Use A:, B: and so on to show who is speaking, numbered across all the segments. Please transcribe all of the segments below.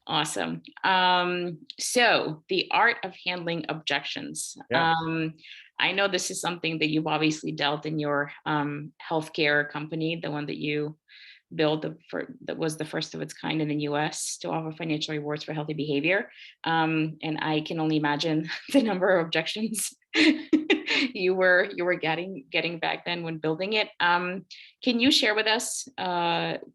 A: Awesome. So the art of handling objections.
B: Yeah.
A: I know this is something that you've obviously dealt in your healthcare company, the one that you built that was the first of its kind in the US to offer financial rewards for healthy behavior. And I can only imagine the number of objections you were getting back then when building it. Can you share with us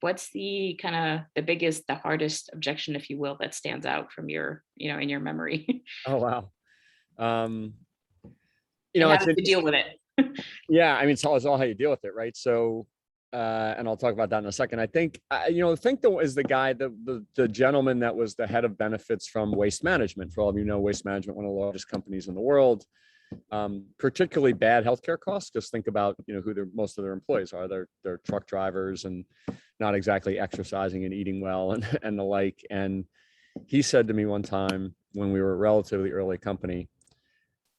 A: what's the kind of the biggest, the hardest objection, if you will, that stands out from your, in your memory,
B: Oh, wow. Um,
A: and how
B: it's
A: did you deal
B: interesting.
A: with it?
B: Yeah. I mean, it's all how you deal with it, right? So, and I'll talk about that in a second. I think, is the guy, the gentleman that was the head of benefits from Waste Management. For all of you know, Waste Management, one of the largest companies in the world. Particularly bad healthcare costs. Just think about, who most of their employees are. They're truck drivers and not exactly exercising and eating well and the like. And he said to me one time when we were a relatively early company,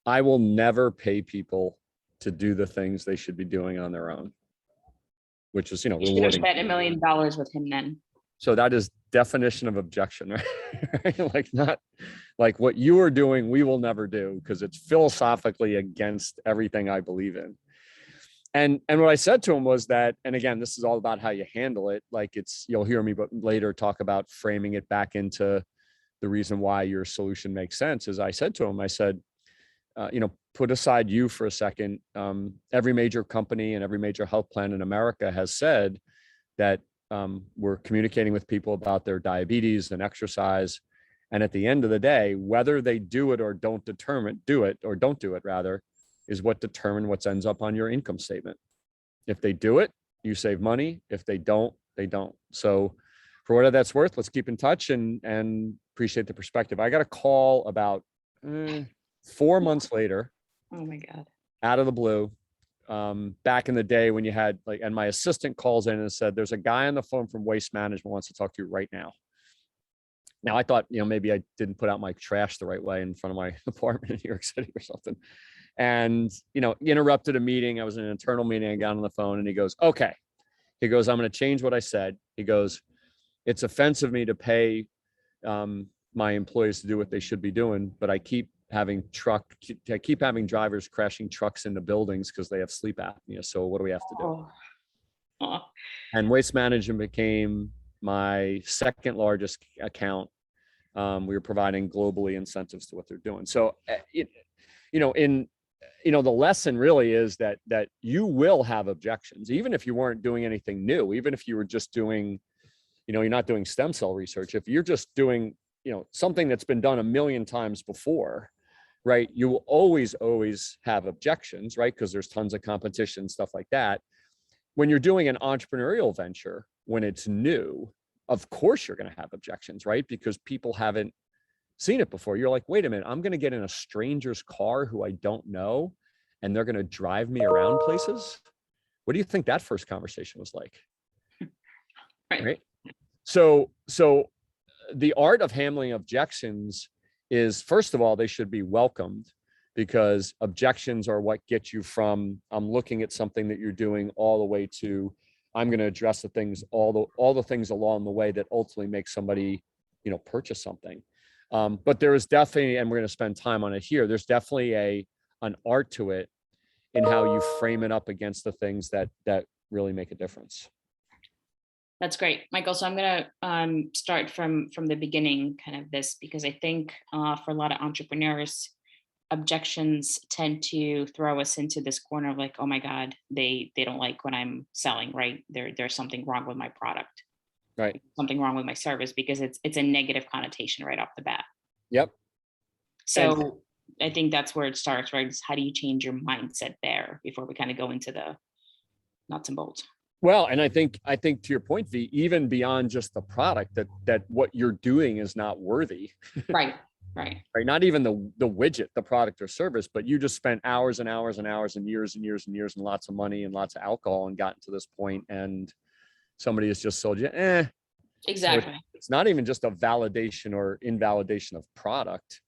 B: I will never pay people to do the things they should be doing on their own, which is,
A: You should have
B: rewarding.
A: spent $1 million with him then.
B: So that is definition of objection, right? Right? Like, not like what you are doing, we will never do because it's philosophically against everything I believe in. And what I said to him was that, and again, this is all about how you handle it. Like, you'll hear me but later talk about framing it back into the reason why your solution makes sense. Is I said to him, I said, put aside you for a second. Every major company and every major health plan in America has said that we're communicating with people about their diabetes and exercise. And at the end of the day, whether they do it or don't do it rather, is what determine what ends up on your income statement. If they do it, you save money. If they don't, they don't. So for whatever that's worth, let's keep in touch and appreciate the perspective. I got a call about 4 months later.
A: Oh my God.
B: Out of the blue. Back in the day when you had and my assistant calls in and said, there's a guy on the phone from Waste Management wants to talk to you right now. Now I thought, maybe I didn't put out my trash the right way in front of my apartment in New York City or something. And, interrupted a meeting. I was in an internal meeting. I got on the phone and he goes, okay. He goes, I'm going to change what I said. He goes, it's offensive me to pay my employees to do what they should be doing, but I keep having drivers crashing trucks into buildings because they have sleep apnea. So what do we have to do?
A: Oh.
B: And Waste Management became my second largest account. We were providing globally incentives to what they're doing. So, the lesson really is that you will have objections, even if you weren't doing anything new, even if you were just doing, you're not doing stem cell research. If you're just doing, something that's been done a million times before, right? You will always have objections, right? Because there's tons of competition, stuff like that. When you're doing an entrepreneurial venture, when it's new, of course you're going to have objections, right? Because people haven't seen it before. You're like, wait a minute, I'm going to get in a stranger's car who I don't know, and they're going to drive me around places. What do you think that first conversation was like? Right? So the art of handling objections is, first of all, they should be welcomed, because objections are what get you from I'm looking at something that you're doing all the way to I'm going to address the things, all the things along the way that ultimately make somebody, purchase something. But there is definitely, and we're going to spend time on it here, there's definitely an art to it in how you frame it up against the things that really make a difference.
A: That's great, Michael. So I'm going to start from the beginning, kind of this, because I think for a lot of entrepreneurs, objections tend to throw us into this corner of like, oh my God, they don't like what I'm selling, right? There's something wrong with my product,
B: right?
A: Something wrong with my service, because it's a negative connotation right off the bat.
B: Yep.
A: So I think that's where it starts, right? Is how do you change your mindset there before we kind of go into the nuts and bolts?
B: Well, and I think to your point, V, even beyond just the product, that what you're doing is not worthy.
A: Right.
B: Not even the widget, the product or service, but you just spent hours and hours and hours and years and years and years and lots of money and lots of alcohol and gotten to this point, and somebody has just sold you.
A: Exactly.
B: So it's not even just a validation or invalidation of product.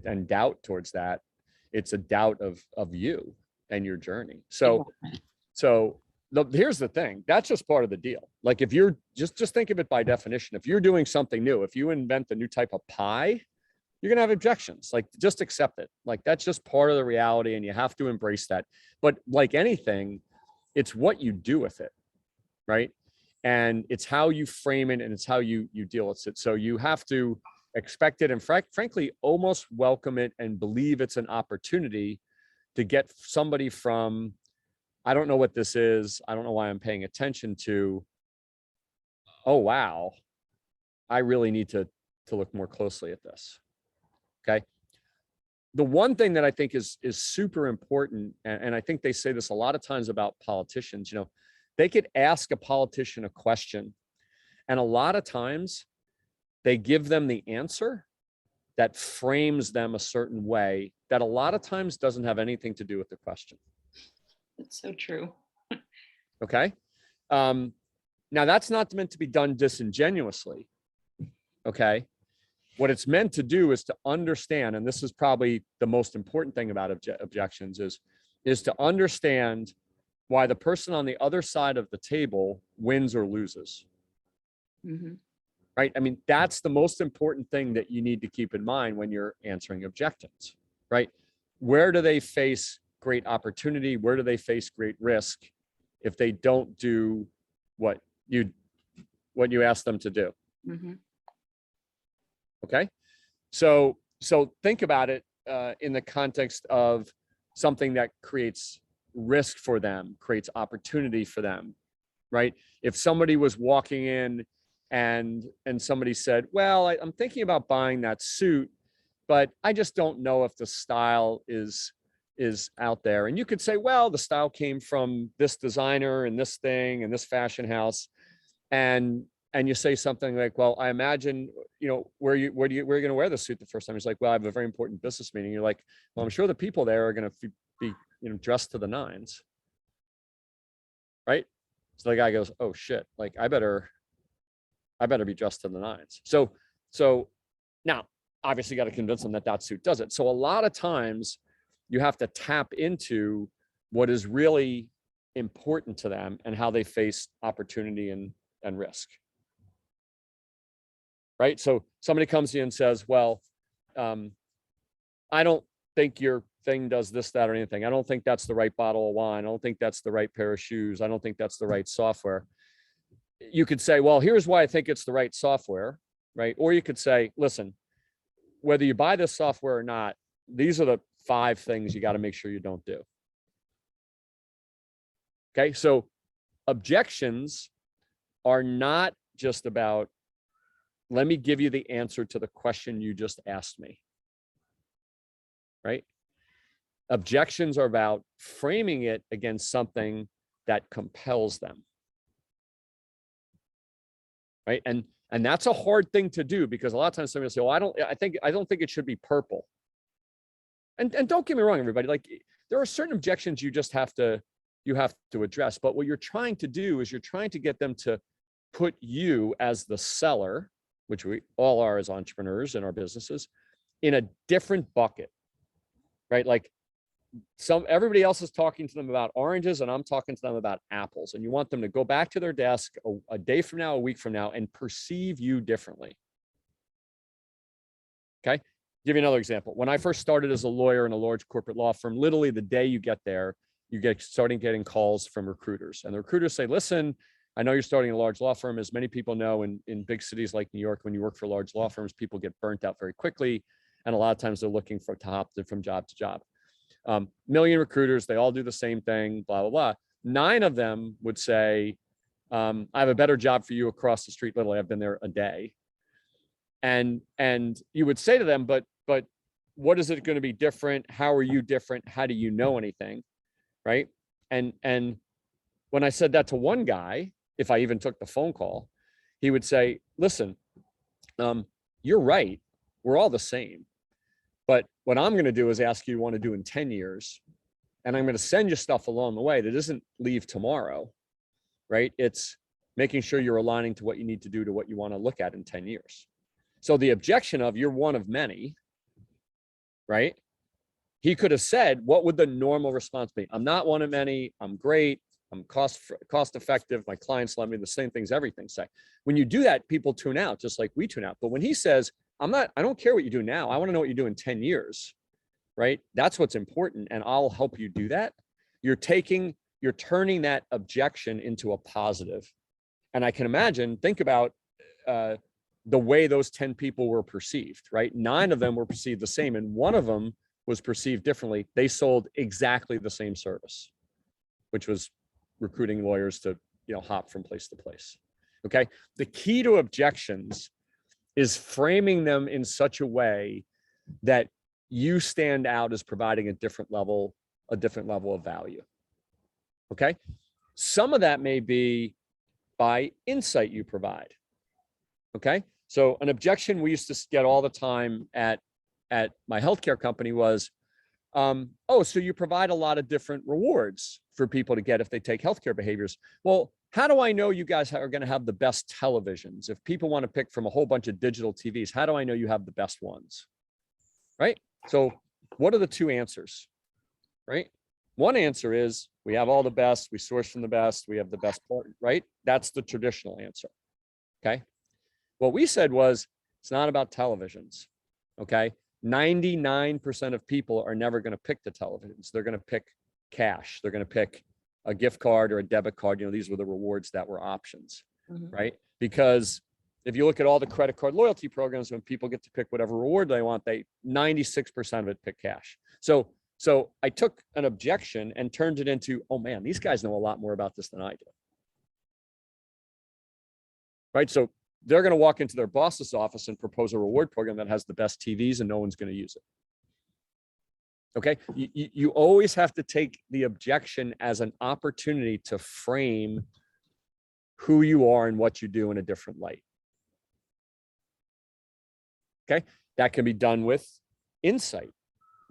B: And doubt towards that. It's a doubt of you and your journey. So here's the thing. That's just part of the deal. Like if you're just think of it by definition. If you're doing something new, if you invent a new type of pie, you're going to have objections. Like just accept it. Like that's just part of the reality and you have to embrace that. But like anything, it's what you do with it, right? And it's how you frame it and it's how you deal with it. So you have to expect it and frankly, almost welcome it and believe it's an opportunity to get somebody from, I don't know what this is, I don't know why I'm paying attention to, oh, wow, I really need to look more closely at this. Okay. The one thing that I think is super important, and I think they say this a lot of times about politicians, you know, they could ask a politician a question, and a lot of times they give them the answer that frames them a certain way that a lot of times doesn't have anything to do with the question.
A: That's so true.
B: Okay. Now that's not meant to be done disingenuously. Okay. What it's meant to do is to understand, and this is probably the most important thing about objections is to understand why the person on the other side of the table wins or loses.
A: Mm-hmm.
B: Right? I mean, that's the most important thing that you need to keep in mind when you're answering objections, right? Where do they face great opportunity? Where do they face great risk if they don't do what you ask them to do?
A: Mm-hmm.
B: Okay. So think about it in the context of something that creates risk for them, creates opportunity for them, right? If somebody was walking in and somebody said, well, I'm thinking about buying that suit, but I just don't know if the style is out there. And you could say, well, the style came from this designer and this thing and this fashion house. And you say something like, well, I imagine, you know, where are you going to wear the suit the first time? He's like, well, I have a very important business meeting. You're like, well, I'm sure the people there are going to be, you know, dressed to the nines. Right. So the guy goes, oh shit, like I better be dressed to the nines. So now obviously you got to convince them that suit does it. So a lot of times you have to tap into what is really important to them and how they face opportunity and risk. Right. So somebody comes to you and says, well, I don't think your thing does this, that, or anything. I don't think that's the right bottle of wine. I don't think that's the right pair of shoes. I don't think that's the right software. You could say, well, here's why I think it's the right software, right? Or you could say, listen, whether you buy this software or not, these are the 5 things you got to make sure you don't do. Okay, so objections are not just about, let me give you the answer to the question you just asked me, right? Objections are about framing it against something that compels them. Right. And that's a hard thing to do because a lot of times somebody will say, well, I don't think it should be purple. And don't get me wrong, everybody, like there are certain objections you have to address. But what you're trying to do is you're trying to get them to put you as the seller, which we all are as entrepreneurs in our businesses, in a different bucket. Right. Like everybody else is talking to them about oranges and I'm talking to them about apples, and you want them to go back to their desk a day from now, a week from now, and perceive you differently. Okay. Give you another example. When I first started as a lawyer in a large corporate law firm, literally the day you get there, you starting getting calls from recruiters, and the recruiters say, listen, I know you're starting a large law firm. As many people know, in big cities like New York, when you work for large law firms, people get burnt out very quickly. And a lot of times they're looking for to hop from job to job. Million recruiters, they all do the same thing, blah, blah, blah. 9 of them would say, I have a better job for you across the street. Literally, I've been there a day. And you would say to them, but what is it going to be different? How are you different? How do you know anything? Right. And when I said that to one guy, if I even took the phone call, he would say, listen, you're right. We're all the same. But what I'm going to do is ask you what you want to do in 10 years. And I'm going to send you stuff along the way that isn't leave tomorrow, right? It's making sure you're aligning to what you need to do to what you want to look at in 10 years. So the objection of you're one of many, right? He could have said, what would the normal response be? I'm not one of many. I'm great. I'm cost effective. My clients love me. The same things everything say. When you do that, people tune out just like we tune out. But when he says, I don't care what you do now. I want to know what you do in 10 years, right? That's what's important. And I'll help you do that. You're turning that objection into a positive. And I can imagine, think about the way those 10 people were perceived, right? 9 of them were perceived the same, and 1 of them was perceived differently. They sold exactly the same service, which was recruiting lawyers to, hop from place to place. Okay. The key to objections is framing them in such a way that you stand out as providing a different level of value. Okay. Some of that may be by insight you provide. Okay. So an objection we used to get all the time at my healthcare company was, oh, so you provide a lot of different rewards for people to get if they take healthcare behaviors. Well, how do I know you guys are going to have the best televisions? If people want to pick from a whole bunch of digital TVs, how do I know you have the best ones? Right? So what are the 2 answers? Right? One answer is we have all the best, we source from the best, we have the best part, right? That's the traditional answer. Okay. What we said was, it's not about televisions. Okay. 99% of people are never going to pick the televisions. They're going to pick cash. They're going to pick a gift card or a debit card. These were the rewards that were options, right? Because if you look at all the credit card loyalty programs, when people get to pick whatever reward they want, 96% of it pick cash. So I took an objection and turned it into, oh man, these guys know a lot more about this than I do. Right? So they're going to walk into their boss's office and propose a reward program that has the best TVs and no one's going to use it. Okay. You always have to take the objection as an opportunity to frame who you are and what you do in a different light. Okay. That can be done with insight,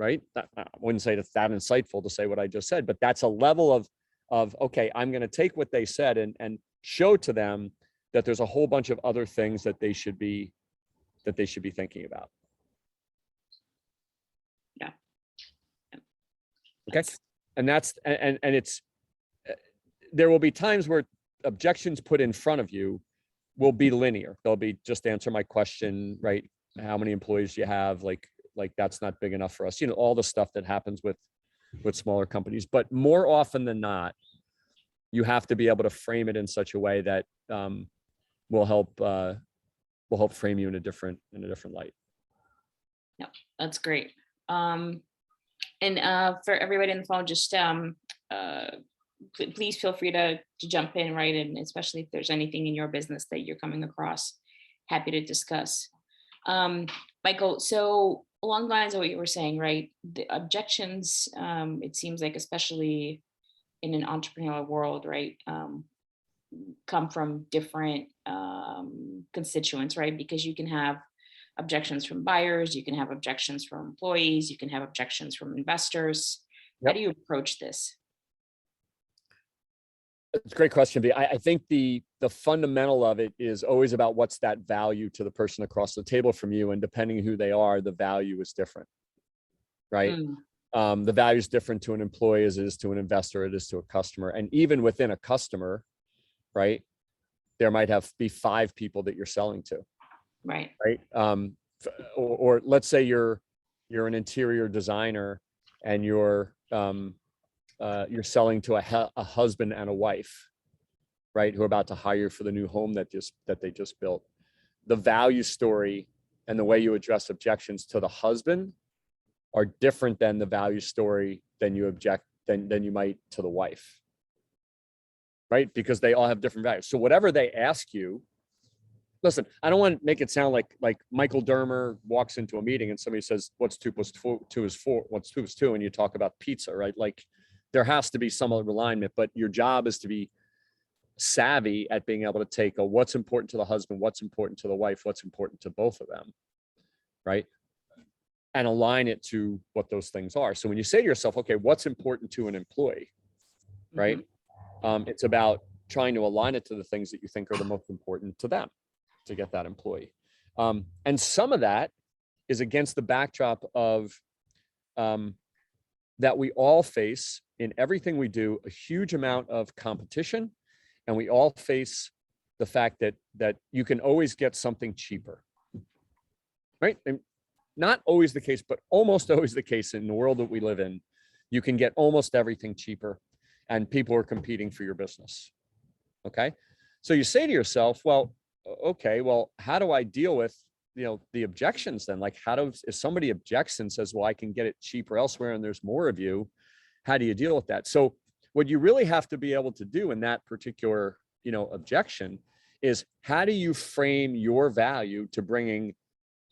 B: right? I wouldn't say that's that insightful to say what I just said, but that's a level of okay, I'm going to take what they said and show to them that there's a whole bunch of other things that they should be thinking about.
A: Yeah.
B: Okay. And it's, there will be times where objections put in front of you will be linear. They'll be, just answer my question, right? How many employees do you have? Like that's not big enough for us. All the stuff that happens with smaller companies, but more often than not, you have to be able to frame it in such a way that will help frame you in a different light.
A: No, that's great. And for everybody on the phone, just please feel free to jump in, right? And especially if there's anything in your business that you're coming across, happy to discuss. Michael, so along the lines of what you were saying, right? The objections, it seems like, especially in an entrepreneurial world, right, come from different constituents, right? Because you can have objections from buyers, you can have objections from employees, you can have objections from investors. Yep. How do you approach this?
B: It's a great question, B. I think the fundamental of it is always about what's that value to the person across the table from you, and depending who they are, the value is different, right? The value is different to an employee as it is to an investor, it is to a customer, and even within a customer, right? There might be 5 people that you're selling to,
A: right?
B: Or let's say you're an interior designer and you're selling to a husband and a wife, right, who are about to hire for the new home that they just built. The value story and the way you address objections to the husband are different than the value story than you might to the wife, right? Because they all have different values. So whatever they ask you, listen, I don't want to make it sound like Michael Dermer walks into a meeting and somebody says, what's 2 + 2 is 4, what's 2 is 2, and you talk about pizza, right? Like, there has to be some other alignment, but your job is to be savvy at being able to take what's important to the husband, what's important to the wife, what's important to both of them, right? And align it to what those things are. So when you say to yourself, okay, what's important to an employee, right? It's about trying to align it to the things that you think are the most important to them to get that employee. And some of that is against the backdrop of that we all face in everything we do a huge amount of competition, and we all face the fact that you can always get something cheaper, right? And not always the case, but almost always the case in the world that we live in. You can get almost everything cheaper, and people are competing for your business. Okay. So you say to yourself, well, okay, well, how do I deal with, the objections then? Like, if somebody objects and says, well, I can get it cheaper elsewhere and there's more of you, how do you deal with that? So what you really have to be able to do in that particular, objection is, how do you frame your value to bringing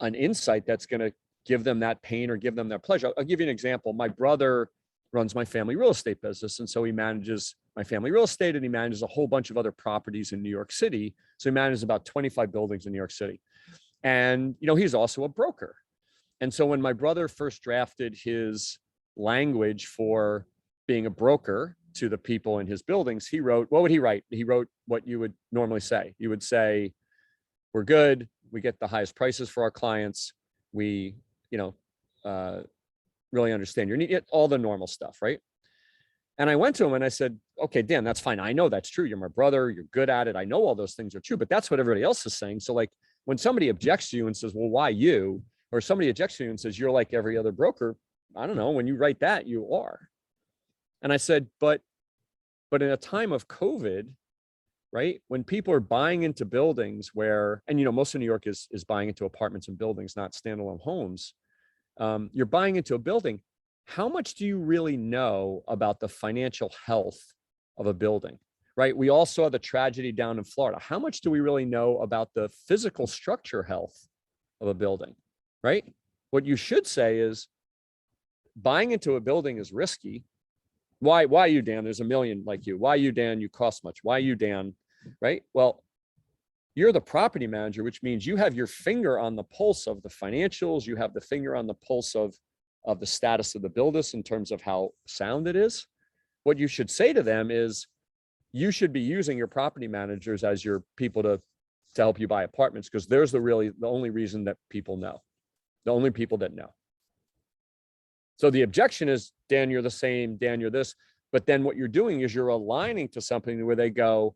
B: an insight that's going to give them that pain or give them that pleasure? I'll give you an example. My brother runs my family real estate business. And so he manages my family real estate, and he manages a whole bunch of other properties in New York City. So he manages about 25 buildings in New York City. And, he's also a broker. And so when my brother first drafted his language for being a broker to the people in his buildings, he wrote, what would he write? He wrote what you would normally say. You would say, we're good. We get the highest prices for our clients. We, really understand your need, all the normal stuff, right? And I went to him and I said, okay, Dan, that's fine. I know that's true. You're my brother. You're good at it. I know all those things are true, but that's what everybody else is saying. So like, when somebody objects to you and says, well, why you? Or somebody objects to you and says, you're like every other broker. I don't know. When you write that, you are. And I said, but in a time of COVID, right? When people are buying into buildings where, and most of New York is buying into apartments and buildings, not standalone homes. You're buying into a building. How much do you really know about the financial health of a building, right? We all saw the tragedy down in Florida. How much do we really know about the physical structure health of a building, right? What you should say is, buying into a building is risky. Why you, Dan? There's a million like you. Why you, Dan? You cost much. Why you, Dan? Right? Well, you're the property manager, which means you have your finger on the pulse of the financials. You have the finger on the pulse of the status of the business in terms of how sound it is. What you should say to them is, you should be using your property managers as your people to help you buy apartments, because there's the only reason that people know, the only people that know. So the objection is, Dan, you're the same, Dan, you're this. But then what you're doing is you're aligning to something where they go,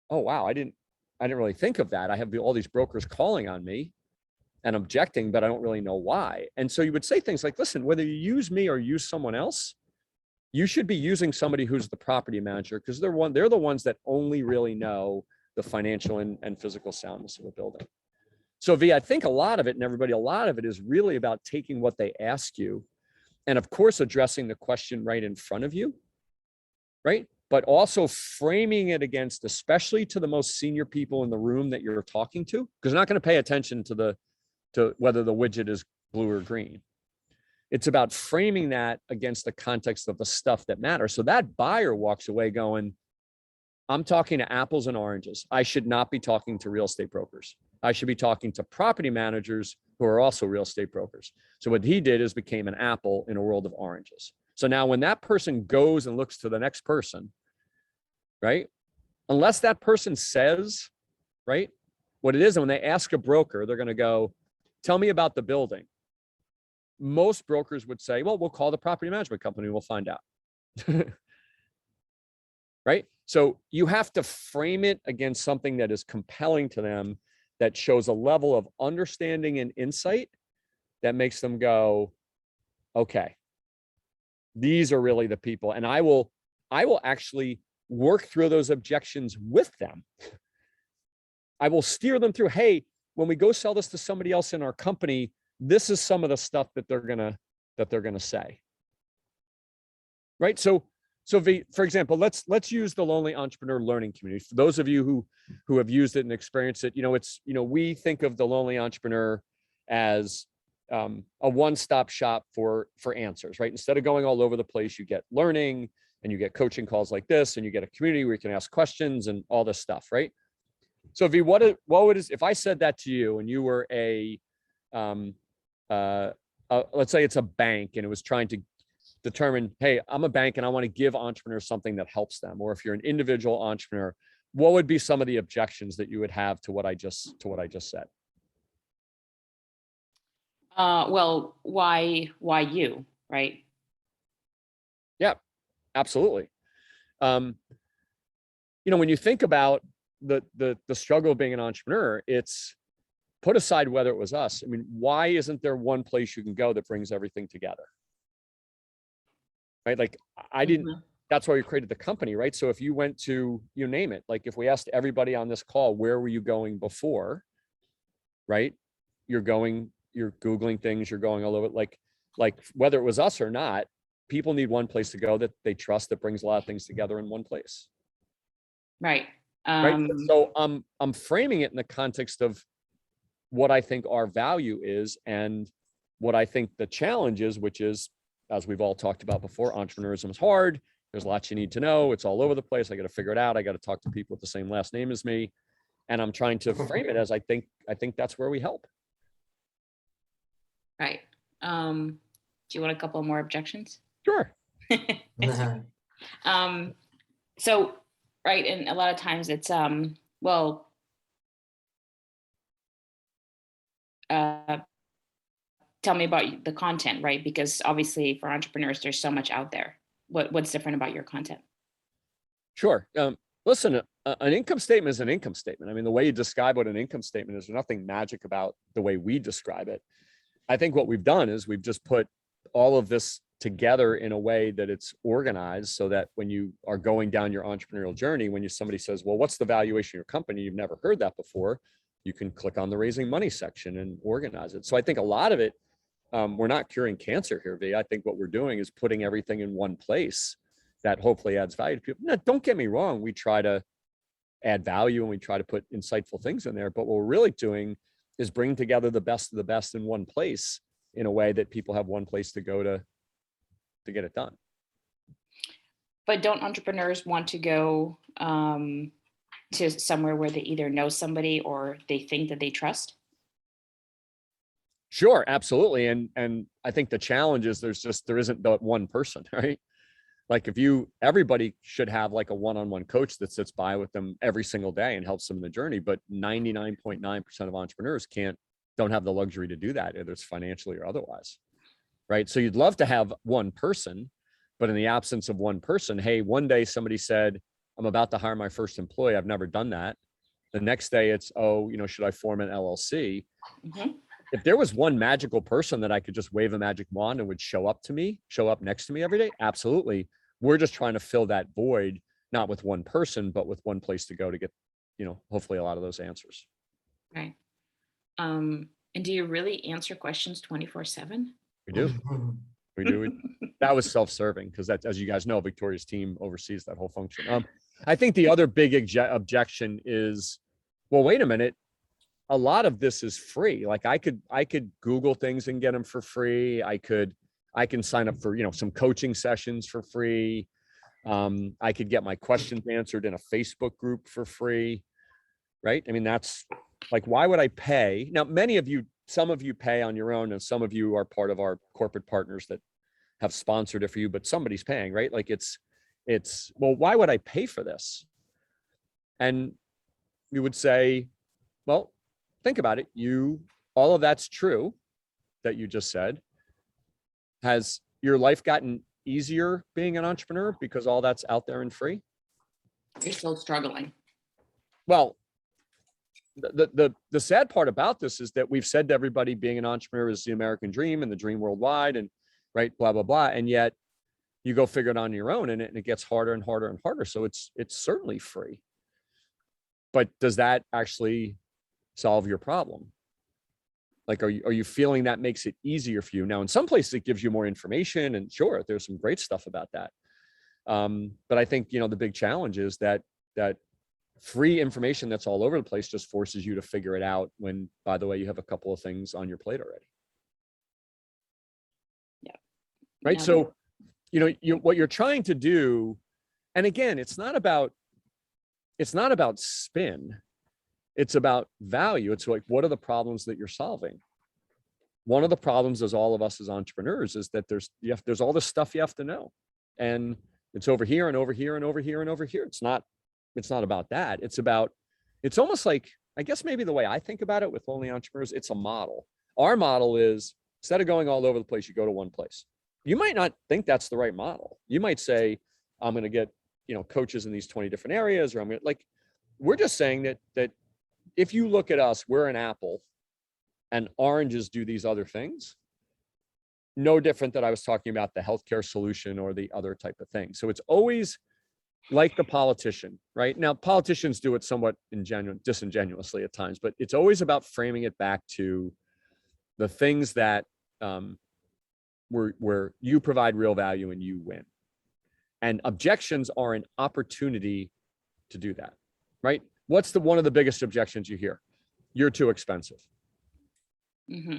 B: oh, wow, I didn't really think of that. I have all these brokers calling on me and objecting, but I don't really know why. And so you would say things like, listen, whether you use me or use someone else, you should be using somebody who's the property manager, because they're the ones that only really know the financial and physical soundness of a building. So V, I think a lot of it is really about taking what they ask you and of course addressing the question right in front of you, right? But also framing it against, especially to the most senior people in the room that you're talking to, because they're not going to pay attention to whether the widget is blue or green. It's about framing that against the context of the stuff that matters. So that buyer walks away going, I'm talking to apples and oranges. I should not be talking to real estate brokers. I should be talking to property managers who are also real estate brokers. So what he did is became an apple in a world of oranges. So now when that person goes and looks to the next person, right? Unless that person says, right, what it is, and when they ask a broker, they're going to go, tell me about the building. Most brokers would say, well, we'll call the property management company. We'll find out. Right? So you have to frame it against something that is compelling to them, that shows a level of understanding and insight that makes them go, okay, these are really the people. And I will actually work through those objections with them. I will steer them through, hey, when we go sell this to somebody else in our company, this is some of the stuff that they're gonna say. Right? So for example, let's use the Lonely Entrepreneur Learning Community. For those of you who have used it and experienced it, we think of the Lonely Entrepreneur as a one-stop shop for answers, right? Instead of going all over the place, you get learning and you get coaching calls like this, and you get a community where you can ask questions and all this stuff, right? So V, what would if I said that to you and you were let's say it's a bank and it was trying to determine, hey, I'm a bank and I want to give entrepreneurs something that helps them. Or if you're an individual entrepreneur, what would be some of the objections that you would have to what I just said?
A: Well, why you, right?
B: Yeah. Absolutely. When you think about the struggle of being an entrepreneur, it's put aside whether it was us. I mean, why isn't there one place you can go that brings everything together? Right? Like I didn't, that's why we created the company, right? So if you went to, you name it, like if we asked everybody on this call, where were you going before? Right? You're Googling things, you're going all over, like whether it was us or not, people need one place to go that they trust, that brings a lot of things together in one place.
A: Right.
B: Right. So I'm framing it in the context of what I think our value is and what I think the challenge is, which is, as we've all talked about before, entrepreneurism is hard. There's lots you need to know. It's all over the place. I got to figure it out. I got to talk to people with the same last name as me. And I'm trying to frame it as I think that's where we help.
A: Right. Do you want a couple more objections?
B: Sure.
A: So, right. And a lot of times it's, well, tell me about the content, right? Because obviously for entrepreneurs, there's so much out there. What's different about your content?
B: Sure. Listen, an income statement is an income statement. I mean, the way you describe what an income statement is, there's nothing magic about the way we describe it. I think what we've done is we've just put all of this together in a way that it's organized so that when you are going down your entrepreneurial journey, when somebody says, well, what's the valuation of your company? You've never heard that before. You can click on the raising money section and organize it. So I think a lot of it, we're not curing cancer here, V. I think what we're doing is putting everything in one place that hopefully adds value to people. Now, don't get me wrong. We try to add value and we try to put insightful things in there, but what we're really doing is bring together the best of the best in one place in a way that people have one place to go to get it done.
A: But don't entrepreneurs want to go to somewhere where they either know somebody or they think that they trust?
B: Sure, absolutely. And I think the challenge is there isn't but one person, right? Like everybody should have like a one-on-one coach that sits by with them every single day and helps them in the journey. But 99.9% of entrepreneurs don't have the luxury to do that, either it's financially or otherwise. Right. So you'd love to have one person, but in the absence of one person, hey, one day somebody said, I'm about to hire my first employee. I've never done that. The next day it's, should I form an LLC? Mm-hmm. If there was one magical person that I could just wave a magic wand and would show up next to me every day, absolutely. We're just trying to fill that void, not with one person, but with one place to go to get, hopefully a lot of those answers.
A: Right. And do you really answer questions 24/7?
B: We do. We do. That was self-serving because that's, as you guys know, Victoria's team oversees that whole function. I think the other big objection is, well, wait a minute. A lot of this is free. Like I could Google things and get them for free. I can sign up for, some coaching sessions for free. I could get my questions answered in a Facebook group for free. Right. I mean, that's like, why would I pay? Now, some of you pay on your own and some of you are part of our corporate partners that have sponsored it for you, but somebody's paying, right? Like it's, well, why would I pay for this? And you would say, well, think about it. All of that's true that you just said. Has your life gotten easier being an entrepreneur because all that's out there and free?
A: You're still struggling.
B: Well, the sad part about this is that we've said to everybody being an entrepreneur is the American dream and the dream worldwide and right, blah, blah, blah. And yet you go figure it out on your own and it gets harder and harder and harder. So it's certainly free. But does that actually solve your problem? Like, are you feeling that makes it easier for you? Now, in some places it gives you more information and sure, there's some great stuff about that. But I think, the big challenge is that free information that's all over the place just forces you to figure it out when, by the way, you have a couple of things on your plate already.
A: Yeah.
B: Right. So, what you're trying to do, and again, it's not about spin. It's about value. It's like, what are the problems that you're solving? One of the problems as all of us as entrepreneurs is that there's all this stuff you have to know. And it's over here and over here and over here and over here. It's not about that. It's almost like, I guess maybe the way I think about it with Lonely Entrepreneurs, it's a model. Our model is instead of going all over the place, you go to one place. You might not think that's the right model. You might say, I'm going to get, coaches in these 20 different areas, or I'm going to we're just saying that if you look at us, we're an apple and oranges do these other things. No different that I was talking about the healthcare solution or the other type of thing. So it's always like the politician, right? Now, politicians do it somewhat disingenuously at times, but it's always about framing it back to the things that where you provide real value and you win. And objections are an opportunity to do that, right? What's one of the biggest objections you hear? You're too expensive,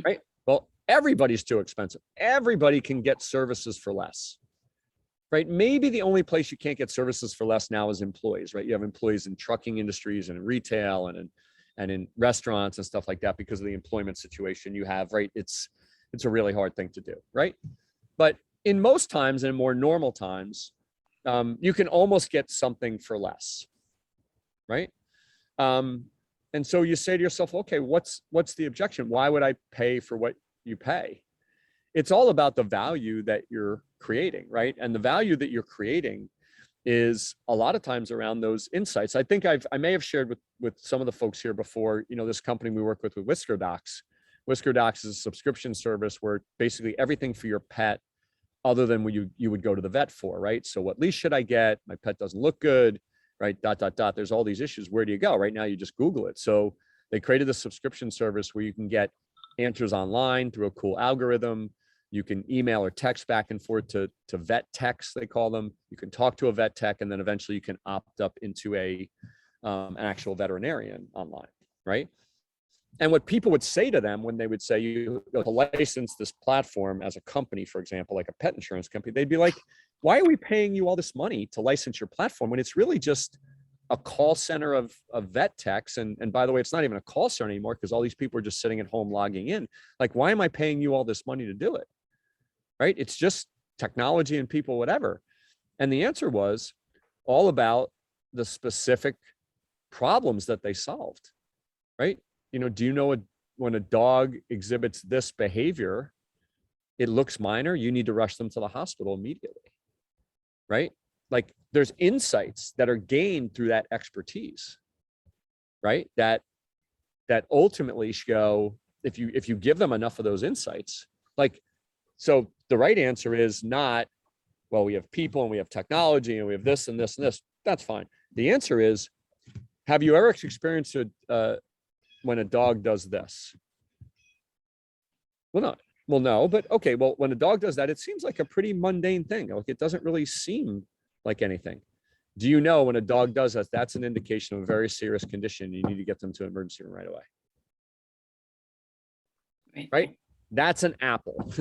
B: right? Well, everybody's too expensive. Everybody can get services for less, right? Maybe the only place you can't get services for less now is employees, right? You have employees in trucking industries and in retail and in restaurants and stuff like that because of the employment situation you have, right? It's a really hard thing to do, right? But in most times and in more normal times, you can almost get something for less, right? And so you say to yourself, okay, what's the objection? Why would I pay for what you pay? It's all about the value that you're creating, right? And the value that you're creating is a lot of times around those insights. I think I may have shared with some of the folks here before, this company we work with Whisker Docs. Whisker Docs is a subscription service where basically everything for your pet, other than what you would go to the vet for, right? So what leash should I get? My pet doesn't look good, right? ... There's all these issues. Where do you go? Right now, you just Google it. So they created this subscription service where you can get answers online through a cool algorithm. You can email or text back and forth to vet techs, they call them. You can talk to a vet tech, and then eventually you can opt up into an actual veterinarian online, right? And what people would say to them when they would say, you to license this platform as a company, for example, like a pet insurance company, they'd be like, why are we paying you all this money to license your platform when it's really just a call center of vet techs? And by the way, it's not even a call center anymore because all these people are just sitting at home logging in. Like, why am I paying you all this money to do it? Right? It's just technology and people, whatever. And the answer was all about the specific problems that they solved, right? Do you know when a dog exhibits this behavior, it looks minor, you need to rush them to the hospital immediately, right? Like, there's insights that are gained through that expertise, right? That ultimately show, if you give them enough of those insights, so the right answer is not, well, we have people and we have technology and we have this and this and this. That's fine. The answer is, have you ever experienced when a dog does this? Well, no, but okay. Well, when a dog does that, it seems like a pretty mundane thing. Like, it doesn't really seem like anything. Do you know when a dog does that, that's an indication of a very serious condition? You need to get them to an emergency room right away. Right? That's an apple.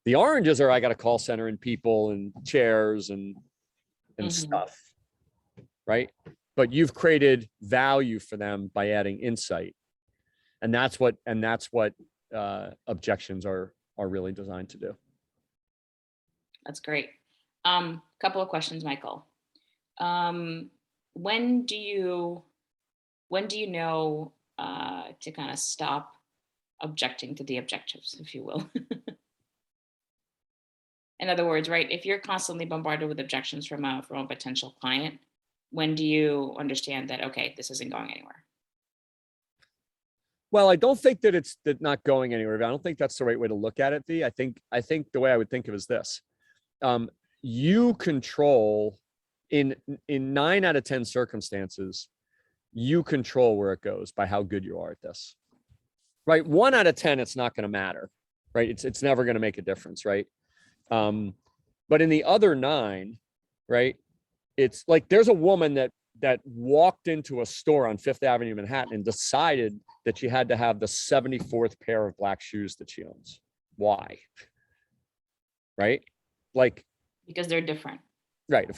B: The oranges are, I got a call center and people and chairs and stuff, right? But you've created value for them by adding insight. And that's what objections are really designed to do.
A: That's great. Couple of questions, Michael. When do you know to kind of stop objecting to the objectives, if you will? In other words, right, if you're constantly bombarded with objections from a potential client, when do you understand that, okay, this isn't going anywhere?
B: Well, I don't think that it's not going anywhere. I don't think that's the right way to look at it, V. I think the way I would think of it is this. You control, in 9 out of 10 circumstances, you control where it goes by how good you are at this, right? 1 out of 10, it's not going to matter, right? It's never going to make a difference, right? But in the other 9, right, it's like there's a woman that walked into a store on Fifth Avenue, Manhattan, and decided that she had to have the 74th pair of black shoes that she owns. Why? Right? Like,
A: because they're different.
B: Right.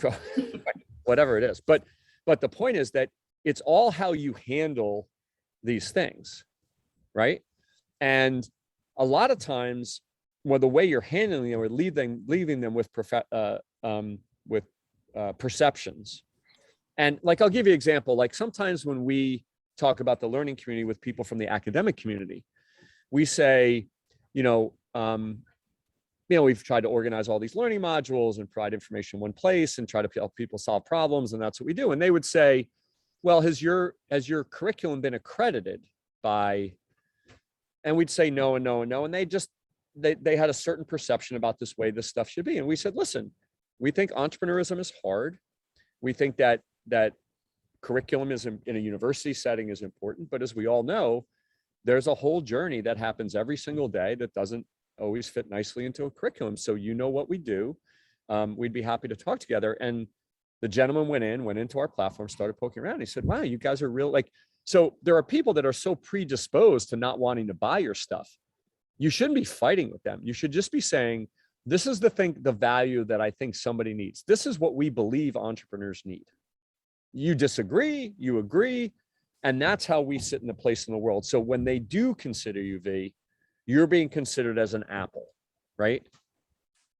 B: Whatever it is. But the point is that it's all how you handle these things, right? And a lot of times, well, the way you're handling them or leaving them with perceptions. And like, I'll give you an example. Like, sometimes when we talk about the learning community with people from the academic community, we say, we've tried to organize all these learning modules and provide information in one place and try to help people solve problems. And that's what we do. And they would say, well, has your curriculum been accredited by, and we'd say no and no and no. And they had a certain perception about this way this stuff should be. And we said, listen, we think entrepreneurism is hard. We think that curriculum is in a university setting is important, but as we all know, there's a whole journey that happens every single day that doesn't always fit nicely into a curriculum. So you know what we do. We'd be happy to talk together. And the gentleman went into our platform, started poking around. He said, wow, you guys are real. Like, so there are people that are so predisposed to not wanting to buy your stuff. You shouldn't be fighting with them. You should just be saying, this is the value that I think somebody needs. This is what we believe entrepreneurs need. You disagree, you agree, and that's how we sit in the place in the world. So when they do consider you, V, you're being considered as an apple, right?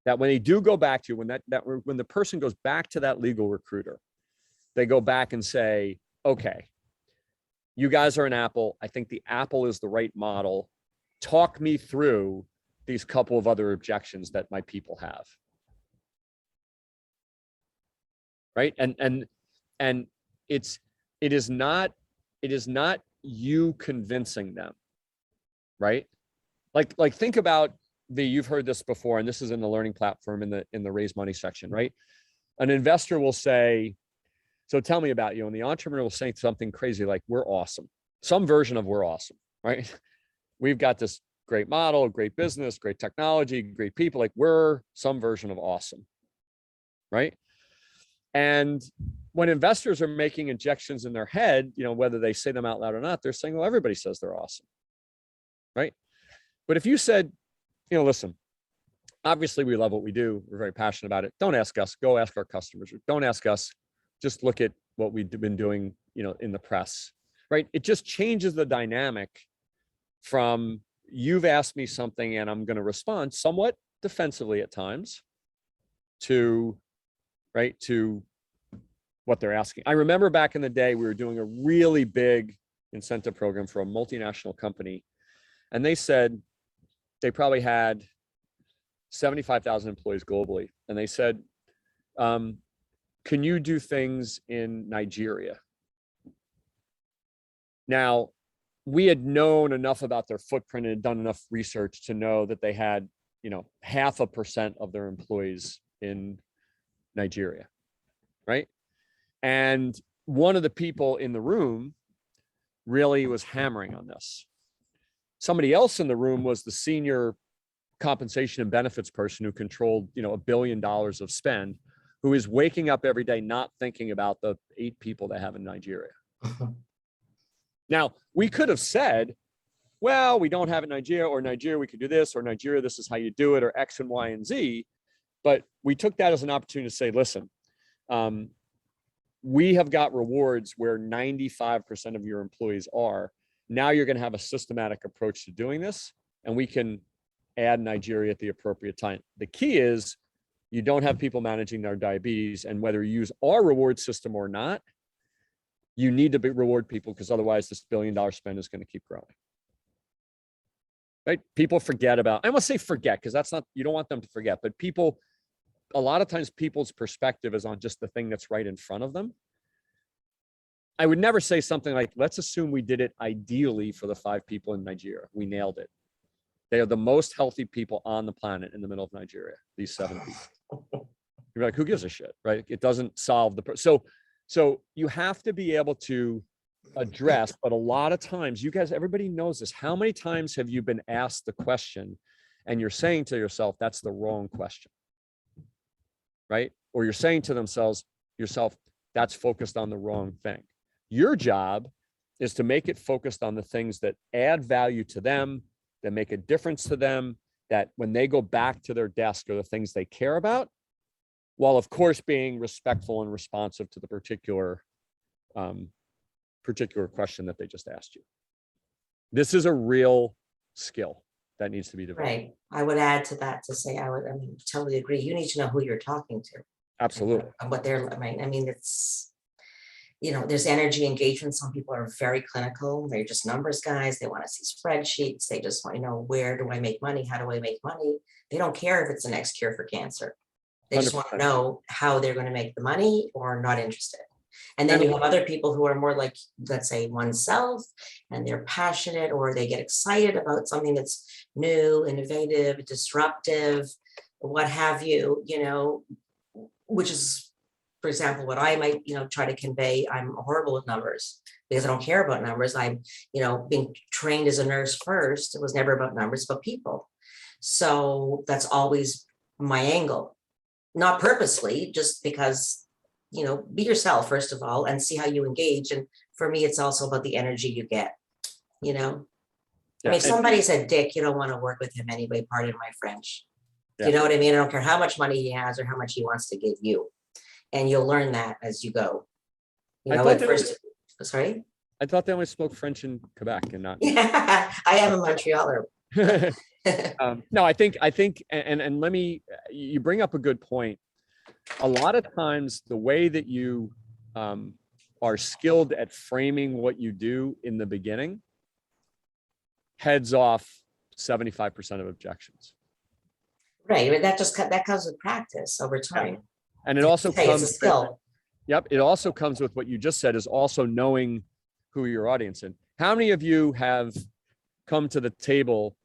B: That when they do go back to you, when the person goes back to that legal recruiter, they go back and say, okay, you guys are an apple. I think the apple is the right model. Talk me through these couple of other objections that my people have. Right? And it is not you convincing them, right? Like think about you've heard this before, and this is in the learning platform in the raise money section, right? An investor will say, so tell me about you. And the entrepreneur will say something crazy like, we're awesome. Some version of we're awesome, right? We've got this great model, great business, great technology, great people. Like we're some version of awesome, right? And when investors are making injections in their head, whether they say them out loud or not, they're saying, well, everybody says they're awesome, right? But if you said, listen, obviously we love what we do. We're very passionate about it. Don't ask us, go ask our customers. Don't ask us, just look at what we've been doing, in the press, right? It just changes the dynamic from you've asked me something and I'm going to respond somewhat defensively at times to what they're asking. I remember back in the day, we were doing a really big incentive program for a multinational company. And they said they probably had 75,000 employees globally. And they said, can you do things in Nigeria? Now, we had known enough about their footprint and had done enough research to know that they had, 0.5% of their employees in Nigeria, right? And one of the people in the room really was hammering on this. Somebody else in the room was the senior compensation and benefits person who controlled, $1 billion of spend, who is waking up every day not thinking about the 8 people they have in Nigeria. Now, we could have said, well, we don't have it in Nigeria, or Nigeria, we could do this, or Nigeria, this is how you do it, or X and Y and Z. But we took that as an opportunity to say, listen, we have got rewards where 95% of your employees are. Now you're going to have a systematic approach to doing this, and we can add Nigeria at the appropriate time. The key is you don't have people managing their diabetes, and whether you use our reward system or not, you need to reward people, because otherwise this $1 billion spend is going to keep growing. Right? People forget about, I must say forget, because that's not, you don't want them to forget, but a lot of times people's perspective is on just the thing that's right in front of them. I would never say something like, let's assume we did it ideally for the 5 people in Nigeria. We nailed it. They are the most healthy people on the planet in the middle of Nigeria, these 7 people. You're like, who gives a shit, right? It doesn't solve so you have to be able to address, but a lot of times, you guys, everybody knows this. How many times have you been asked the question and you're saying to yourself, that's the wrong question, right? Or you're saying to yourself, that's focused on the wrong thing. Your job is to make it focused on the things that add value to them, that make a difference to them, that when they go back to their desk are the things they care about, while of course being respectful and responsive to the particular question that they just asked you. This is a real skill that needs to be developed.
C: Right. I would add to that to say, totally agree. You need to know who you're talking to.
B: Absolutely.
C: And what they're, right. I mean, there's energy engagement. Some people are very clinical. They're just numbers guys. They want to see spreadsheets. They just want to know, where do I make money? How do I make money? They don't care if it's the next cure for cancer. They just want to
B: 100%.
C: know how they're going to make the money, or not interested. And then you have other people who are more like, let's say, oneself, and they're passionate, or they get excited about something that's new, innovative, disruptive, what have you, which is, for example, what I might, try to convey. I'm horrible with numbers because I don't care about numbers. I'm, being trained as a nurse first. It was never about numbers, but people. So that's always my angle, not purposely, just because, be yourself, first of all, and see how you engage. And for me, it's also about the energy you get, I mean, if somebody's a dick, you don't want to work with him anyway, pardon my French.
B: Yeah.
C: You know what I mean? I don't care how much money he has or how much he wants to give you. And you'll learn that as you go. At first, sorry?
B: I thought they only spoke French in Quebec and not.
C: Yeah, I am a Montrealer.
B: No, I think, and let me, you bring up a good point. A lot of times the way that you are skilled at framing what you do in the beginning heads off 75% of objections.
C: Right, but that comes with practice over time.
B: Yeah. And it also comes,
C: it's a skill.
B: Yep, it also comes with what you just said, is also knowing who your audience is. How many of you have come to the table,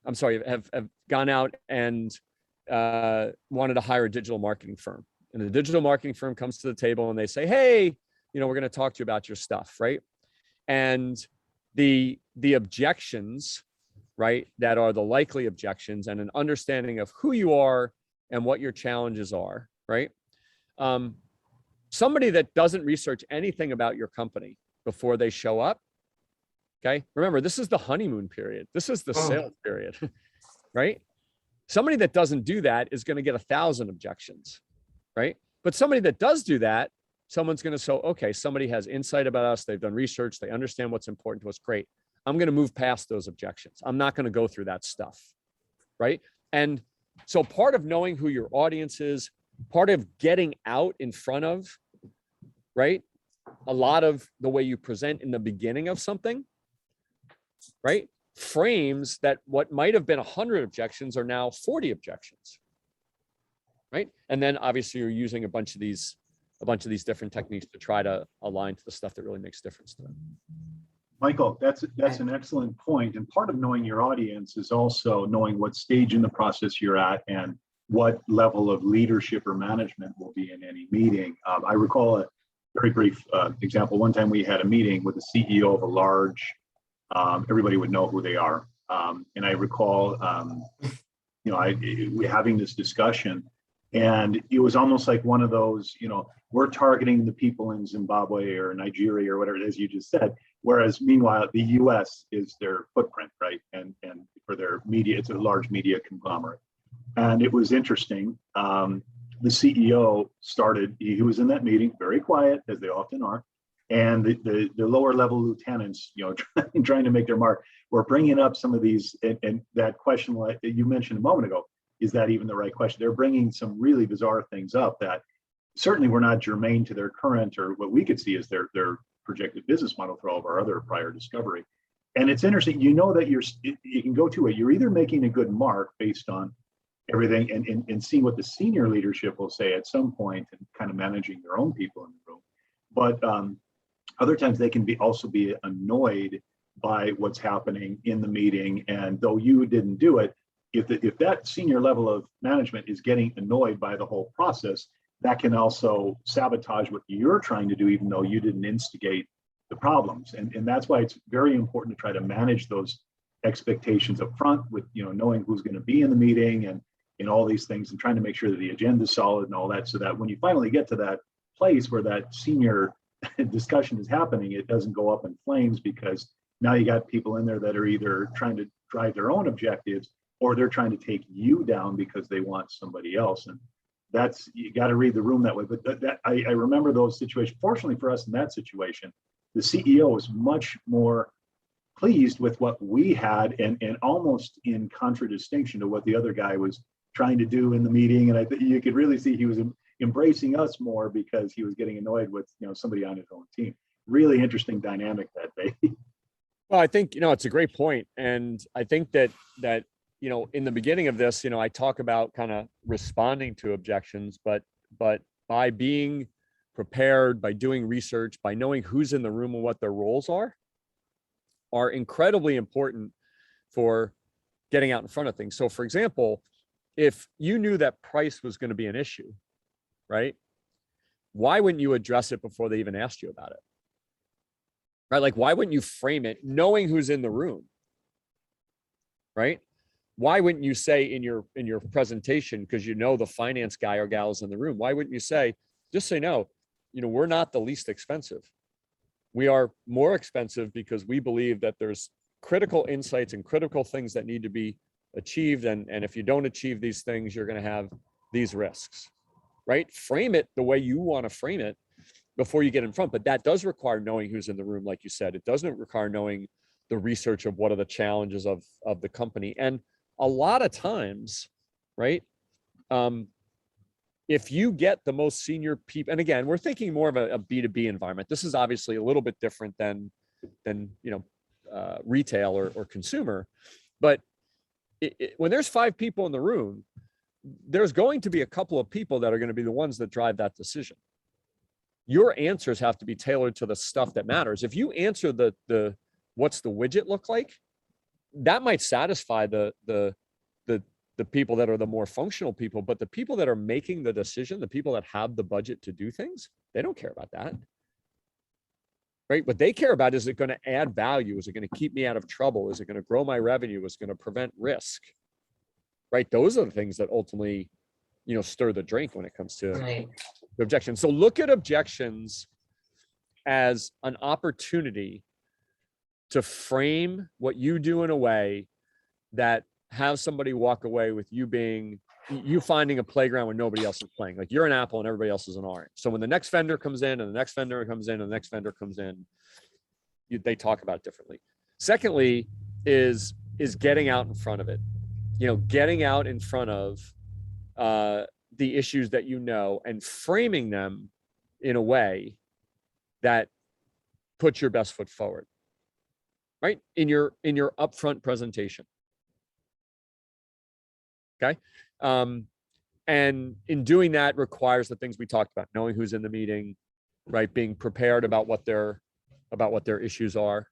B: have gone out and wanted to hire a digital marketing firm, and the digital marketing firm comes to the table and they say, hey, we're going to talk to you about your stuff, right? And the objections, right, that are the likely objections, and an understanding of who you are and what your challenges are, right? Somebody that doesn't research anything about your company before they show up, okay? Remember, this is the honeymoon period. This is the sales period, right? Somebody that doesn't do that is going to get 1,000 objections, right? But somebody that does do that, someone's going to say, okay, somebody has insight about us. They've done research. They understand what's important to us. Great. I'm going to move past those objections. I'm not going to go through that stuff, right? And so part of knowing who your audience is, part of getting out in front of, right, a lot of the way you present in the beginning of something, right, frames that what might have been 100 objections are now 40 objections, right? And then obviously you're using a bunch of these different techniques to try to align to the stuff that really makes difference to them.
D: Michael, that's an excellent point. And part of knowing your audience is also knowing what stage in the process you're at and what level of leadership or management will be in any meeting. I recall a very brief example. One time we had a meeting with the CEO of a large, everybody would know who they are. And I recall, we having this discussion, and it was almost like one of those, we're targeting the people in Zimbabwe or Nigeria or whatever it is you just said. Whereas meanwhile, the US is their footprint, right? And for their media, it's a large media conglomerate. And it was interesting. The CEO started, he was in that meeting, very quiet, as they often are. And the lower level lieutenants, trying to make their mark, were bringing up some of these, and that question like you mentioned a moment ago, is that even the right question? They're bringing some really bizarre things up that certainly were not germane to their current, or what we could see as their projected business model for all of our other prior discovery. And it's interesting, that you can go to it. You're either making a good mark based on everything and seeing what the senior leadership will say at some point and kind of managing their own people in the room. But other times they can also be annoyed by what's happening in the meeting. And though you didn't do it, if that senior level of management is getting annoyed by the whole process, that can also sabotage what you're trying to do, even though you didn't instigate the problems. And that's why it's very important to try to manage those expectations up front with, knowing who's going to be in the meeting and all these things, and trying to make sure that the agenda is solid and all that, so that when you finally get to that place where that senior discussion is happening, it doesn't go up in flames, because now you got people in there that are either trying to drive their own objectives, or they're trying to take you down because they want somebody else. And that's, you got to read the room that way. But I remember those situations. Fortunately for us in that situation, the CEO was much more pleased with what we had, and almost in contradistinction to what the other guy was trying to do in the meeting. And I think you could really see he embracing us more because he was getting annoyed with, somebody on his own team. Really interesting dynamic that day.
B: Well, I think, it's a great point. And I think that, in the beginning of this, I talk about kind of responding to objections, but by being prepared, by doing research, by knowing who's in the room and what their roles are incredibly important for getting out in front of things. So for example, if you knew that price was going to be an issue, right? Why wouldn't you address it before they even asked you about it? Right? Like, why wouldn't you frame it knowing who's in the room? Right? Why wouldn't you say in your presentation, because the finance guy or gal is in the room, why wouldn't you say, just say, no, we're not the least expensive. We are more expensive because we believe that there's critical insights and critical things that need to be achieved. And if you don't achieve these things, you're going to have these risks, right? Frame it the way you want to frame it before you get in front. But that does require knowing who's in the room. Like you said, it doesn't require knowing the research of what are the challenges of the company. And a lot of times, right? If you get the most senior people, and again, we're thinking more of a B2B environment. This is obviously a little bit different than retail or consumer. But when there's 5 people in the room, there's going to be a couple of people that are going to be the ones that drive that decision. Your answers have to be tailored to the stuff that matters. If you answer the what's the widget look like, that might satisfy the people that are the more functional people, but the people that are making the decision, the people that have the budget to do things, they don't care about that. Right? What they care about, is it going to add value? Is it going to keep me out of trouble? Is it going to grow my revenue? Is it going to prevent risk? Right? Those are the things that ultimately, stir the drink when it comes to objections. So look at objections as an opportunity to frame what you do in a way that have somebody walk away with you finding a playground where nobody else is playing. Like, you're an apple and everybody else is an orange. So when the next vendor comes in and the next vendor comes in and the next vendor comes in, they talk about it differently. Secondly is getting out in front of it. Getting out in front of the issues that and framing them in a way that puts your best foot forward, right? In your upfront presentation. Okay. And in doing that requires the things we talked about, knowing who's in the meeting, right? Being prepared about what their issues are.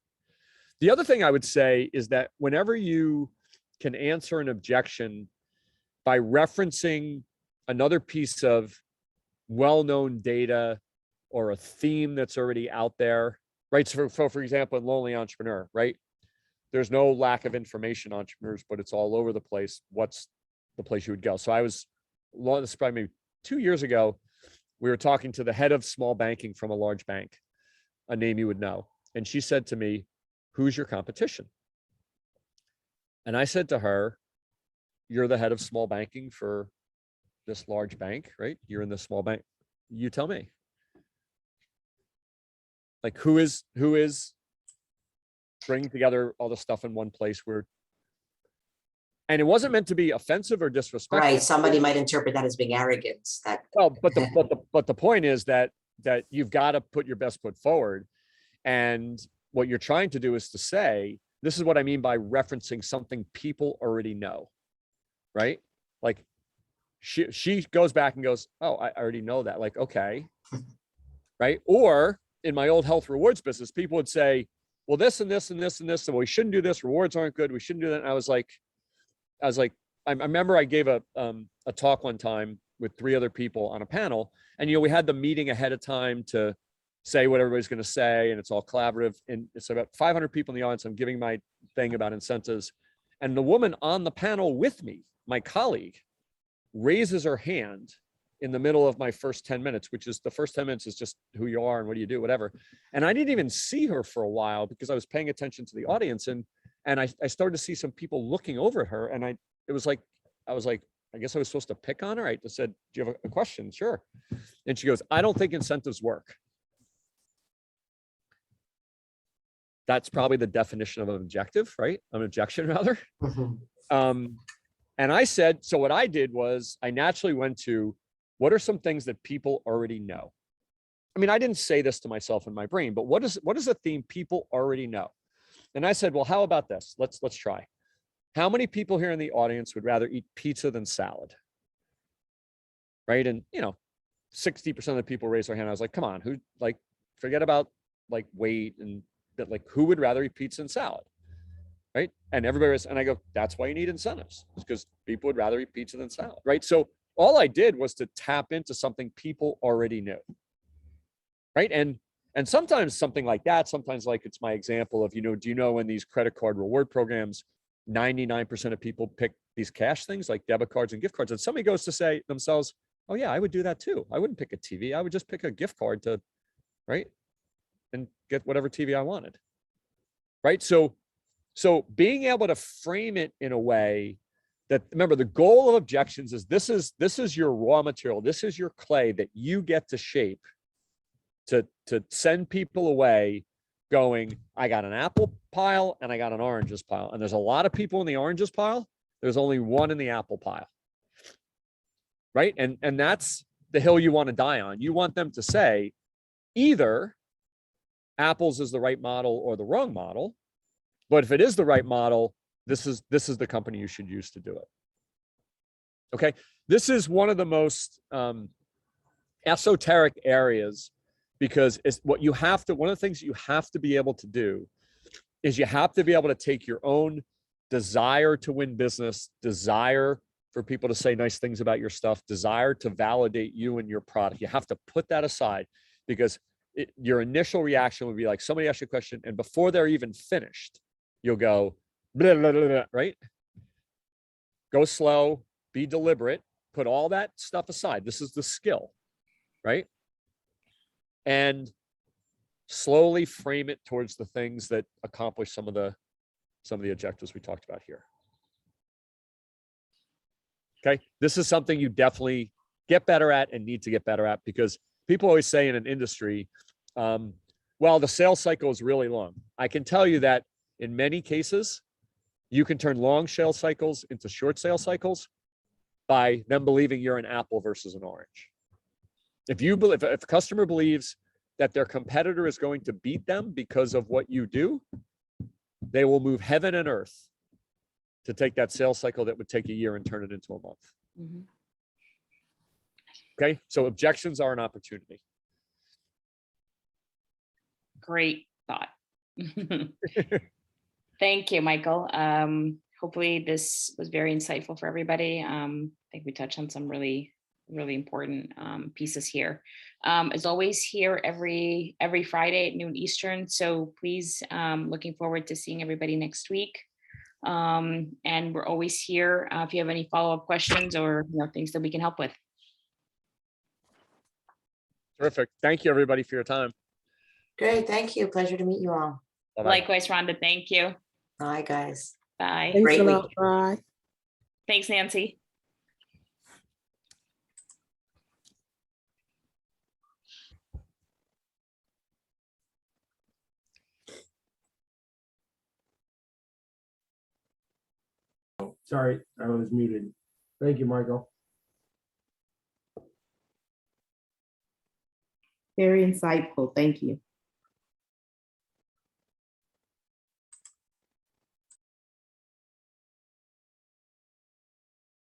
B: The other thing I would say is that whenever you can answer an objection by referencing another piece of well-known data or a theme that's already out there, right? So for example, in Lonely Entrepreneur, right? There's no lack of information on entrepreneurs, but it's all over the place. What's the place you would go? So this is probably maybe 2 years ago, we were talking to the head of small banking from a large bank, a name you would know. And she said to me, "Who's your competition?" And I said to her, "You're the head of small banking for this large bank, right? You're in the small bank. You tell me. Like, who is bringing together all the stuff in one place and it wasn't meant to be offensive or disrespectful.
C: Right. Somebody might interpret that as being arrogance.
B: But the point is that you've got to put your best foot forward. And what you're trying to do is to say, this is what I mean by referencing something people already know, right? Like, she goes back and goes, "Oh, I already know that." Like, okay. Right. Or in my old health rewards business, people would say, "Well, this and this and this and this, so we shouldn't do this. Rewards aren't good. We shouldn't do that." And I was like, I remember I gave a talk one time with 3 other people on a panel, and we had the meeting ahead of time to say what everybody's going to say, and it's all collaborative. And it's about 500 people in the audience. I'm giving my thing about incentives, and the woman on the panel with me, my colleague, raises her hand in the middle of my first 10 minutes, which is the first 10 minutes is just who you are and what do you do, whatever. And I didn't even see her for a while because I was paying attention to the audience, and I started to see some people looking over at her, and I was like, I guess I was supposed to pick on her. I just said, "Do you have a question?" "Sure." And she goes, "I don't think incentives work." That's probably the definition of an objective, right? An objection, rather.
C: Mhm.
B: And I said, so what I did was I naturally went to, what are some things that people already know? I mean, I didn't say this to myself in my brain, but what is a theme people already know? And I said, well, how about this? Let's try. How many people here in the audience would rather eat pizza than salad? Right? And 60% of the people raised their hand. I was like, come on, who, like, forget about like weight and that, like, who would rather eat pizza than salad? Right? And everybody was, and I go, that's why you need incentives, because people would rather eat pizza than salad. Right? So all I did was to tap into something people already knew. Right? And sometimes something like that, sometimes like it's my example of, do you know in these credit card reward programs, 99% of people pick these cash things like debit cards and gift cards. And somebody goes to say themselves, oh yeah, I would do that too. I wouldn't pick a TV. I would just pick a gift card to, right? And get whatever TV I wanted. Right? So being able to frame it in a way that, remember, the goal of objections is this is your raw material. This is your clay that you get to shape to send people away going, I got an apple pile and I got an oranges pile. And there's a lot of people in the oranges pile. There's only one in the apple pile. Right? And that's the hill you want to die on. You want them to say either apples is the right model or the wrong model. But if it is the right model, this is the company you should use to do it. Okay. This is one of the most esoteric areas, because it's what you have to, one of the things you have to be able to do is you have to be able to take your own desire to win business, desire for people to say nice things about your stuff, desire to validate you and your product. You have to put that aside, because your initial reaction would be like, somebody asks you a question and before they're even finished, you'll go, blah, blah, blah, blah, right? Go slow, be deliberate, put all that stuff aside. This is the skill, right? And slowly frame it towards the things that accomplish some of the objectives we talked about here. Okay, this is something you definitely get better at and need to get better at, because people always say in an industry, well, the sales cycle is really long. I can tell you that in many cases, you can turn long sales cycles into short sales cycles by them believing you're an apple versus an orange. If a customer believes that their competitor is going to beat them because of what you do, they will move heaven and earth to take that sales cycle that would take a year and turn it into a month.
A: Mm-hmm.
B: Okay, so objections are an opportunity.
A: Great thought. Thank you, Michael. Hopefully this was very insightful for everybody. I think we touched on some really important pieces here. As always, here every Friday at noon Eastern. So please, looking forward to seeing everybody next week. And we're always here if you have any follow-up questions or things that we can help with.
B: Terrific. Thank you, everybody, for your time.
C: Great, thank you. Pleasure to meet you all.
B: Bye-bye.
A: Likewise, Rhonda. Thank you.
C: Bye, guys.
A: Bye.
E: Thanks
C: Great
E: a lot.
C: week.
E: Bye.
A: Thanks, Nancy.
E: Sorry, I was muted. Thank you, Michael.
F: Very insightful. Thank you.